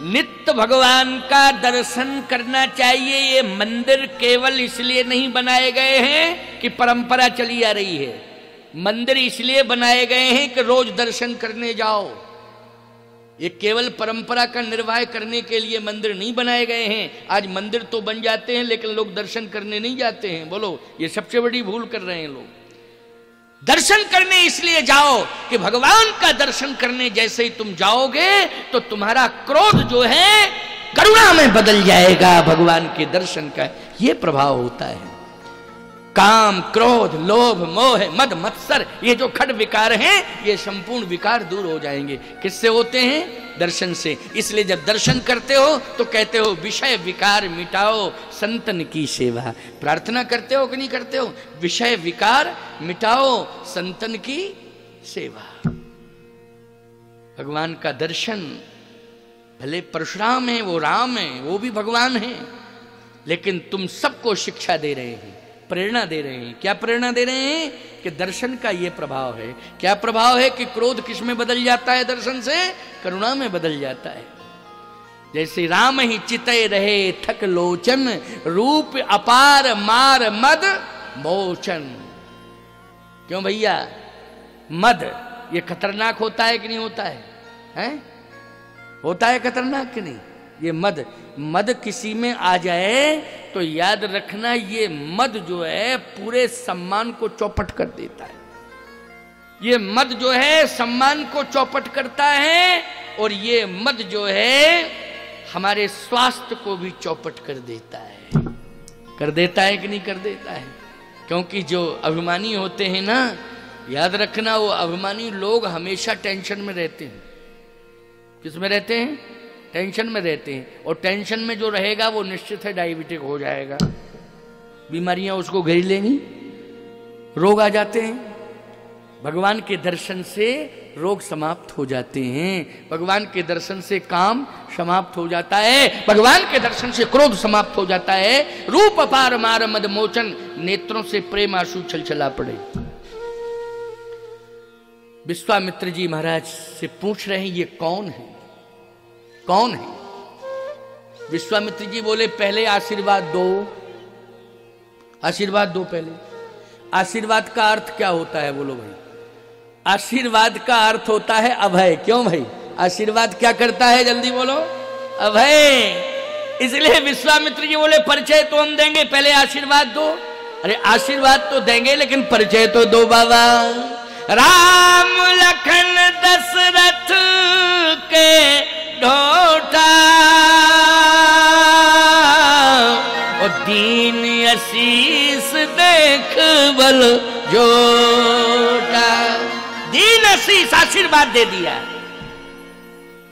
नित्य भगवान का दर्शन करना चाहिए। ये मंदिर केवल इसलिए नहीं बनाए गए हैं कि परंपरा चली आ रही है, मंदिर इसलिए बनाए गए हैं कि रोज दर्शन करने जाओ। ये केवल परंपरा का निर्वाह करने के लिए मंदिर नहीं बनाए गए हैं। आज मंदिर तो बन जाते हैं लेकिन लोग दर्शन करने नहीं जाते हैं। बोलो, ये सबसे बड़ी भूल कर रहे हैं लोग। दर्शन करने इसलिए जाओ कि भगवान का दर्शन करने जैसे ही तुम जाओगे तो तुम्हारा क्रोध जो है करुणा में बदल जाएगा। भगवान के दर्शन का ये प्रभाव होता है। काम, क्रोध, लोभ, मोह, मद, मत्सर, ये जो खड विकार हैं, ये संपूर्ण विकार दूर हो जाएंगे। किससे होते हैं? दर्शन से। इसलिए जब दर्शन करते हो तो कहते हो विषय विकार मिटाओ संतन की सेवा। प्रार्थना करते हो कि नहीं करते हो? विषय विकार मिटाओ संतन की सेवा। भगवान का दर्शन, भले परशुराम है, वो राम है, वो भी भगवान है, लेकिन तुम सबको शिक्षा दे रहे हैं, प्रेरणा दे रहे हैं। क्या प्रेरणा दे रहे हैं? कि दर्शन का ये प्रभाव है। क्या प्रभाव है? कि क्रोध किस में बदल जाता है? दर्शन से करुणा में बदल जाता है। जैसे राम ही चितय रहे थक लोचन, रूप अपार मार मद मोचन। क्यों भैया? मद ये खतरनाक होता है कि नहीं होता है? हैं? होता है खतरनाक कि नहीं? ये मद किसी में आ जाए तो याद रखना, ये मद जो है पूरे सम्मान को चौपट कर देता है। ये मद जो है सम्मान को चौपट करता है, और ये मद जो है हमारे स्वास्थ्य को भी चौपट कर देता है। कर देता है कि नहीं कर देता है? क्योंकि जो अभिमानी होते हैं ना, याद रखना, वो अभिमानी लोग हमेशा टेंशन में रहते हैं। किस में रहते हैं? टेंशन में रहते हैं। और टेंशन में जो रहेगा वो निश्चित है डायबिटिक हो जाएगा, बीमारियां उसको घेर लेंगी, रोग आ जाते हैं। भगवान के दर्शन से रोग समाप्त हो जाते हैं, भगवान के दर्शन से काम समाप्त हो जाता है, भगवान के दर्शन से क्रोध समाप्त हो जाता है। रूप अपार मार मद मोचन, नेत्रों से प्रेम आंसू छलछला पड़े। विश्वामित्र जी महाराज से पूछ रहे हैं, ये कौन है? कौन है? विश्वामित्र जी बोले, पहले आशीर्वाद दो, आशीर्वाद दो पहले। आशीर्वाद का अर्थ क्या होता है? बोलो भाई। आशीर्वाद का अर्थ होता है अभय। क्यों भाई? आशीर्वाद क्या करता है? जल्दी बोलो। अभय। इसलिए विश्वामित्र जी बोले, परिचय तो हम देंगे, पहले आशीर्वाद दो। अरे आशीर्वाद तो देंगे लेकिन परिचय तो दो बाबा। राम लखन दशरथ के ढोटा, और दीन आशीष देख बल जोटा। दीन आशीष आशीर्वाद दे दिया।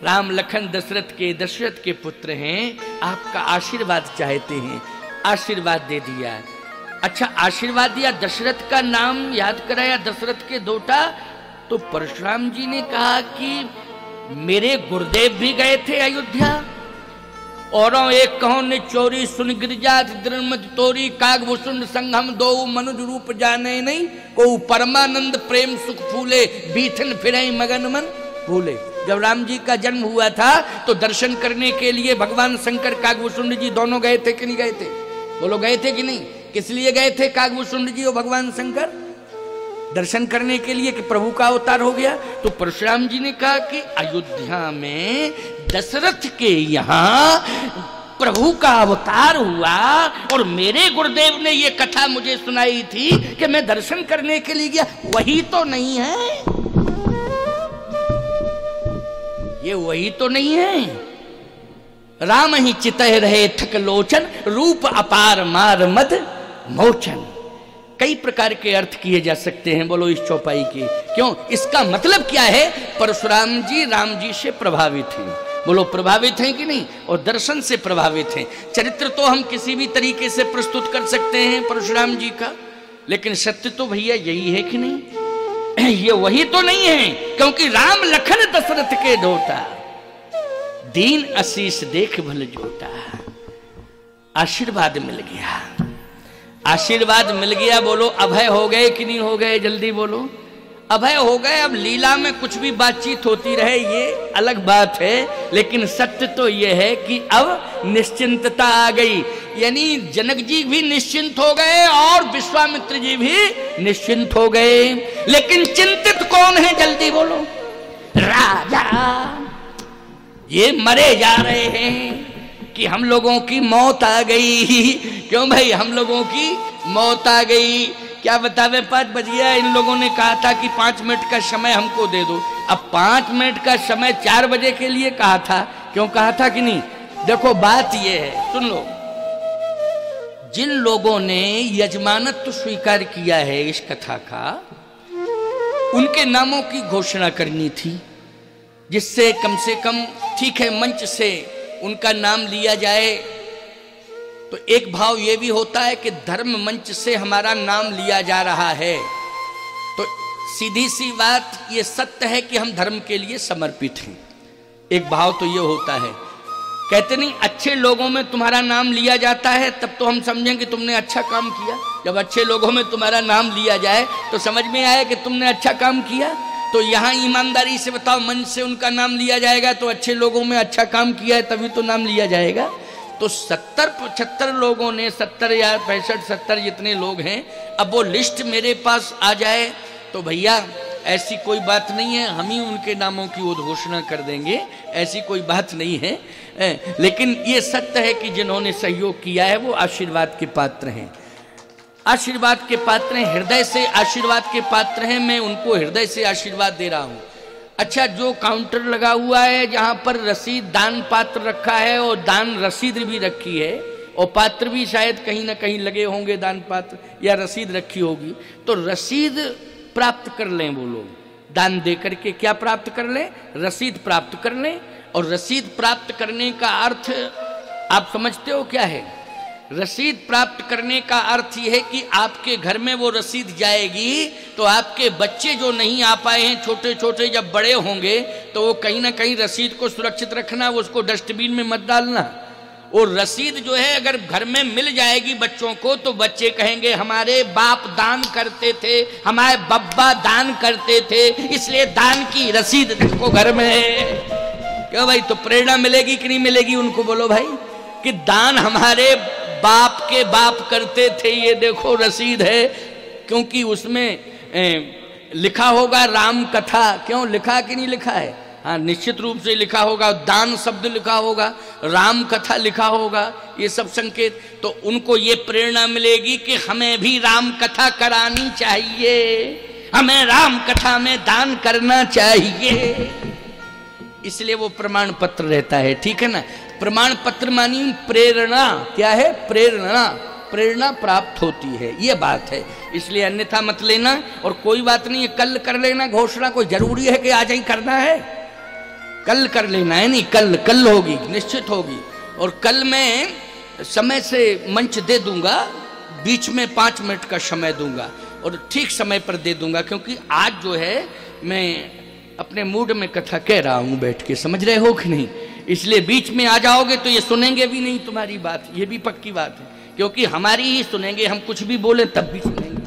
राम लखन दशरथ के पुत्र हैं, आपका आशीर्वाद चाहते हैं, आशीर्वाद दे दिया। अच्छा, आशीर्वाद दिया, दशरथ का नाम याद कराया, दशरथ के दोटा। तो परशुराम जी ने कहा कि मेरे गुरुदेव भी गए थे अयोध्या, और एक कहो ने चोरी सुन गिरजा द्रमत तोरी, काग भुसुंड संगम दो मनुज रूप जाने नहीं, को परमानंद प्रेम सुख फूले, बीठन फिरे मगन मन भूले। जब राम जी का जन्म हुआ था तो दर्शन करने के लिए भगवान शंकर कागभूषुंड जी दोनों गए थे कि नहीं गए थे? बोलो, गए थे कि नहीं? किस लिए गए थे कागभूषुंड जी और भगवान शंकर? दर्शन करने के लिए कि प्रभु का अवतार हो गया। तो परशुराम जी ने कहा कि अयोध्या में दशरथ के यहाँ प्रभु का अवतार हुआ, और मेरे गुरुदेव ने ये कथा मुझे सुनाई थी कि मैं दर्शन करने के लिए गया, वही तो नहीं है? ये वही तो नहीं है? राम ही चितय रहे थक लोचन, रूप अपार मार मद मोचन। कई प्रकार के अर्थ किए जा सकते हैं, बोलो, इस चौपाई के। क्यों? इसका मतलब क्या है? परशुराम जी राम जी से प्रभावित हैं। बोलो, प्रभावित हैं कि नहीं? और दर्शन से प्रभावित हैं। चरित्र तो हम किसी भी तरीके से प्रस्तुत कर सकते हैं परशुराम जी का, लेकिन सत्य तो भैया यही है कि नहीं? ये वही तो नहीं है, क्योंकि राम लखन दशरथ के ढोटा, दीन आशीष देख भल जोटा। आशीर्वाद मिल गया, आशीर्वाद मिल गया। बोलो, अभय हो गए कि नहीं हो गए? जल्दी बोलो। अभय हो गए। अब लीला में कुछ भी बातचीत होती रहे ये अलग बात है, लेकिन सत्य तो ये है कि अब निश्चिंतता आ गई, यानी जनक जी भी निश्चिंत हो गए और विश्वामित्र जी भी निश्चिंत हो गए। लेकिन चिंतित कौन है, जल्दी बोलो? राजा। ये मरे जा रहे हैं कि हम लोगों की मौत आ गई। क्यों भाई, हम लोगों की मौत आ गई। क्या बतावे, 5 बज गया। इन लोगों ने कहा था कि 5 मिनट का समय हमको दे दो। अब 5 मिनट का समय 4 बजे के लिए कहा था। क्यों कहा था कि नहीं? देखो बात यह है, सुन लो। जिन लोगों ने यजमानत्व स्वीकार किया है इस कथा का, उनके नामों की घोषणा करनी थी, जिससे कम से कम, ठीक है, मंच से उनका नाम लिया जाए। तो एक भाव ये भी होता है कि धर्म मंच से हमारा नाम लिया जा रहा है, तो सीधी सी बात ये सत्य है कि हम धर्म के लिए समर्पित हैं। एक भाव तो ये होता है। कहते नहीं, अच्छे लोगों में तुम्हारा नाम लिया जाता है तब तो हम समझें कि तुमने अच्छा काम किया। जब अच्छे लोगों में तुम्हारा नाम लिया जाए तो समझ में आए कि तुमने अच्छा काम किया। तो यहाँ ईमानदारी से बताओ, मंच से उनका नाम लिया जाएगा तो अच्छे लोगों में अच्छा काम किया है तभी तो नाम लिया जाएगा। तो 70-75 लोगों ने, 70 या 65-70 जितने लोग हैं, अब वो लिस्ट मेरे पास आ जाए तो भैया ऐसी कोई बात नहीं है, हम ही उनके नामों की उद्घोषणा कर देंगे, ऐसी कोई बात नहीं है। लेकिन ये सत्य है कि जिन्होंने सहयोग किया है वो आशीर्वाद के पात्र हैं, आशीर्वाद के पात्र हैं, हृदय से आशीर्वाद के पात्र हैं। मैं उनको हृदय से आशीर्वाद दे रहा हूँ। अच्छा, जो काउंटर लगा हुआ है जहाँ पर रसीद दान पात्र रखा है और दान रसीद भी रखी है, और पात्र भी शायद कहीं ना कहीं लगे होंगे, दान पात्र या रसीद रखी होगी, तो रसीद प्राप्त कर लें वो लोग। दान दे करके क्या प्राप्त कर लें? रसीद प्राप्त कर लें। और रसीद प्राप्त करने का अर्थ आप समझते हो क्या है? रसीद प्राप्त करने का अर्थ यह है कि आपके घर में वो रसीद जाएगी तो आपके बच्चे जो नहीं आ पाए हैं, छोटे छोटे, जब बड़े होंगे तो वो कहीं ना कहीं रसीद को सुरक्षित रखना, उसको डस्टबिन में मत डालना। और रसीद जो है अगर घर में मिल जाएगी बच्चों को तो बच्चे कहेंगे हमारे बाप दान करते थे, हमारे बब्बा दान करते थे, इसलिए दान की रसीद देखो घर में है। क्यों भाई, तो प्रेरणा मिलेगी कि नहीं मिलेगी? उनको बोलो भाई कि दान हमारे बाप के बाप करते थे, ये देखो रसीद है। क्योंकि उसमें लिखा होगा राम कथा। क्यों लिखा कि नहीं लिखा है? हाँ, निश्चित रूप से लिखा होगा। दान शब्द लिखा होगा, राम कथा लिखा होगा, ये सब संकेत। तो उनको ये प्रेरणा मिलेगी कि हमें भी राम कथा करानी चाहिए, हमें राम कथा में दान करना चाहिए। इसलिए वो प्रमाण पत्र रहता है, ठीक है ना? प्रमाण पत्र मानी प्रेरणा। क्या है? प्रेरणा। प्रेरणा प्राप्त होती है, ये बात है। इसलिए अन्यथा मत लेना। और कोई बात नहीं है, कल कर लेना घोषणा। कोई जरूरी है कि आज ही करना है? कल कर लेना है, नहीं कल होगी, निश्चित होगी। और कल मैं समय से मंच दे दूंगा, बीच में 5 मिनट का समय दूंगा और ठीक समय पर दे दूंगा, क्योंकि आज जो है मैं अपने मूड में कथा कह रहा हूं बैठ के, समझ रहे हो कि नहीं? इसलिए बीच में आ जाओगे तो ये सुनेंगे भी नहीं तुम्हारी बात, ये भी पक्की बात है। क्योंकि हमारी ही सुनेंगे, हम कुछ भी बोले तब भी सुनेंगे,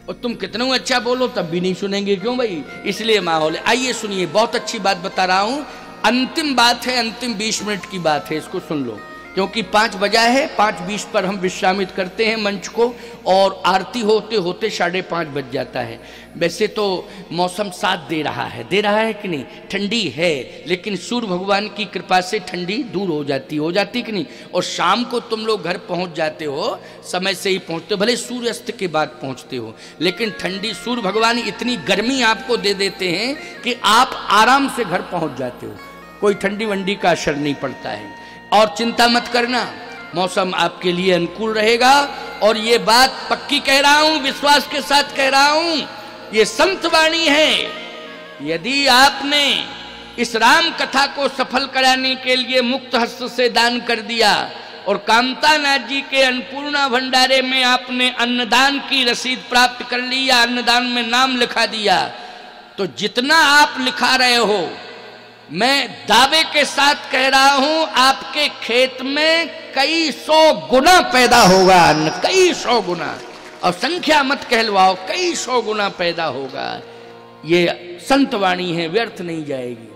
और तुम कितना अच्छा बोलो तब भी नहीं सुनेंगे। क्यों भाई? इसलिए माहौल है। आइए सुनिए, बहुत अच्छी बात बता रहा हूं। अंतिम बात है, अंतिम 20 मिनट की बात है, इसको सुन लो। क्योंकि 5 बजा है, 5:20 पर हम विश्रामित करते हैं मंच को, और आरती होते होते 5:30 बज जाता है। वैसे तो मौसम साथ दे रहा है कि नहीं? ठंडी है, लेकिन सूर्य भगवान की कृपा से ठंडी दूर हो जाती कि नहीं? और शाम को तुम लोग घर पहुंच जाते हो, समय से ही पहुंचते हो, भले सूर्यास्त के बाद पहुंचते हो, लेकिन ठंडी, सूर्य भगवान इतनी गर्मी आपको दे देते हैं कि आप आराम से घर पहुंच जाते हो, कोई ठंडी वंडी का असर नहीं पड़ता है। और चिंता मत करना, मौसम आपके लिए अनुकूल रहेगा। और ये बात पक्की कह रहा हूं, विश्वास के साथ कह रहा हूं, ये संत वाणी है। यदि आपने इस राम कथा को सफल कराने के लिए मुक्त हस्त से दान कर दिया और कामतानाथ जी के अन्नपूर्णा भंडारे में आपने अन्नदान की रसीद प्राप्त कर ली या अन्नदान में नाम लिखा दिया, तो जितना आप लिखा रहे हो, मैं दावे के साथ कह रहा हूं, आपके खेत में कई 100 गुना पैदा होगा अन्न, कई 100 गुना। और संख्या मत कहलवाओ, कई 100 गुना पैदा होगा। ये संतवाणी है, व्यर्थ नहीं जाएगी।